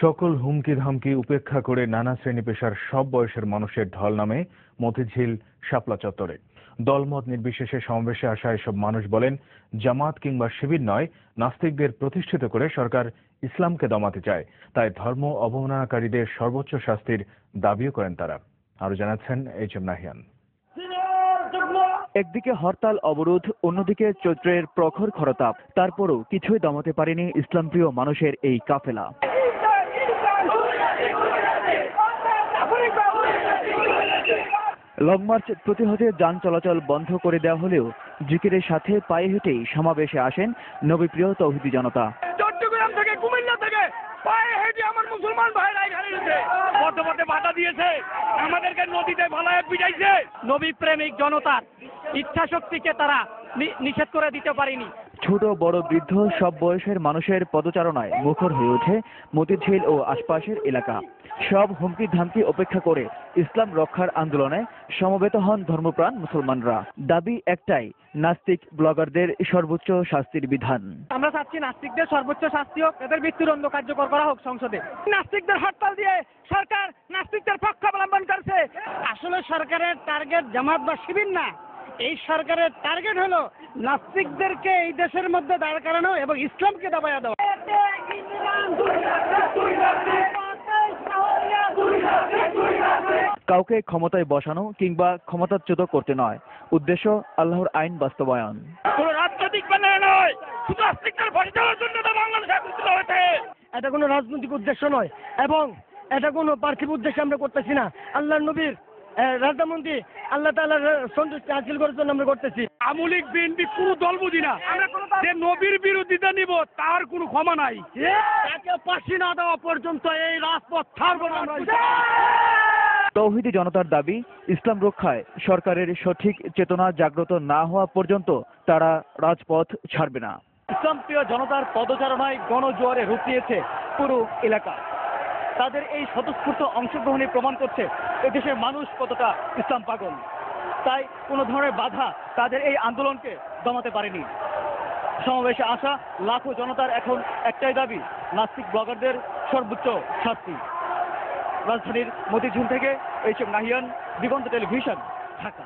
সকল হুমকি ধামকি উপেক্ষা করে নানা শ্রেণী পেশার সব বয়সের মানুষের ঢল নামে মতিঝিল শাপলা চত্বরে। দলমত নির্বিশেষে সমাবেশে আসা এসব মানুষ বলেন, জামাত কিংবা শিবির নয়, নাস্তিকদের প্রতিষ্ঠিত করে সরকার ইসলামকে দমাতে চায়। তাই ধর্ম অবমাননাকারীদের সর্বোচ্চ শাস্তির দাবিও করেন তারা। আরো জানাচ্ছেন এইচ.এম. নাহিয়ান। একদিকে হরতাল অবরোধ, অন্যদিকে চৈত্রের প্রখর খরতাপ, তারপরও কিছুই দমাতে পারেনি ইসলামপ্রিয় মানুষের এই কাফেলা। লং মার্চ প্রতিহতে যান চলাচল বন্ধ করে দেওয়া হলেও জিকিরের সাথে পায়ে হেঁটেই সমাবেশে আসেন নবীপ্রিয় তৌহিদি জনতা। চট্টগ্রাম থেকে, কুমিল্লা থেকে পায়ে হেঁটে আমার মুসলমান ভাইরা এখানে এসেছে, পথে পথে বাধা দিয়েছে, আমাদেরকে নদীতে ভালায় পিটাইছে। নবী প্রেমিক জনতার ইচ্ছা শক্তিকে তারা নিষেধ করে দিতে পারেনি। ছোট বড় বৃদ্ধ সব বয়সের মানুষের পদচারণায় মুখর হয়ে ওঠে মতিঝিল ও আশপাশের এলাকা। সব হুমকি ধামকি উপেক্ষা করে ইসলাম রক্ষার আন্দোলনে সমবেত হন ধর্মপ্রাণ মুসলমানরা। দাবি একটাই, নাস্তিক ব্লগারদের সর্বোচ্চ শাস্তির বিধান। আমরা চাচ্ছি নাস্তিকদের সর্বোচ্চ শাস্তি হোক, এদের মৃত্যুদণ্ড কার্যকর করা হোক সংসদে। নাস্তিকদের হরতাল দিয়ে সরকার নাস্তিকদের পক্ষ অবলম্বন করছে। আসলে সরকারের টার্গেট জামাত বা শিবির না, এই সরকারের টার্গেট হলো নাস্তিকদেরকে এই দেশের মধ্যে দাঁড় করানো এবং ইসলামকে দাবায়া দেওয়া। কাউকে ক্ষমতায় বসানো কিংবা ক্ষমতাচ্যুত করতে নয়, উদ্দেশ্য আল্লাহর আইন বাস্তবায়ন। কোনো রাজনৈতিক ব্যানার নয়, শুধু নাস্তিকদের ফাঁসি দেওয়ার জন্য বাংলাদেশে একত্রিত হয়েছে। এটা কোনো রাজনৈতিক উদ্দেশ্য নয় এবং এটা কোনো পার্থিব উদ্দেশ্যে আমরা করতেছি না। আল্লাহর নবীর রাজমন্ত্রী আল্লাহ তাআলার সন্তুষ্টি হাসিল করার জন্য আমরা করতেছি। আমলিক বিএনপি কোনো দল বুঝি না, যে নবীর বিরোধিতা নিব তার কোনো ক্ষমা নাই। তাকে ফাঁসি না দেওয়া পর্যন্ত এই রাজপথ ছাড়বো না আমরা। তৌহিদি জনতার দাবি, ইসলাম রক্ষায় সরকারের সঠিক চেতনা জাগ্রত না হওয়া পর্যন্ত তারা রাজপথ ছাড়বে না। ইসলামপ্রিয় জনতার পদচারণায় গণজোয়ারে রূপ নিয়েছে পুরো এলাকা। তাদের এই স্বতঃস্ফূর্ত অংশগ্রহণে প্রমাণ করছে এদেশের মানুষ কতটা ইসলাম পাগল। তাই কোনো ধরনের বাধা তাদের এই আন্দোলনকে দমাতে পারেনি। সমাবেশে আসা লাখো জনতার এখন একটাই দাবি, নাস্তিক ব্লগারদের সর্বোচ্চ শাস্তি। রাজধানীর মতিঝিল থেকে এইচ.এম. নাহিয়ান, দিগন্ত টেলিভিশন, ঢাকা।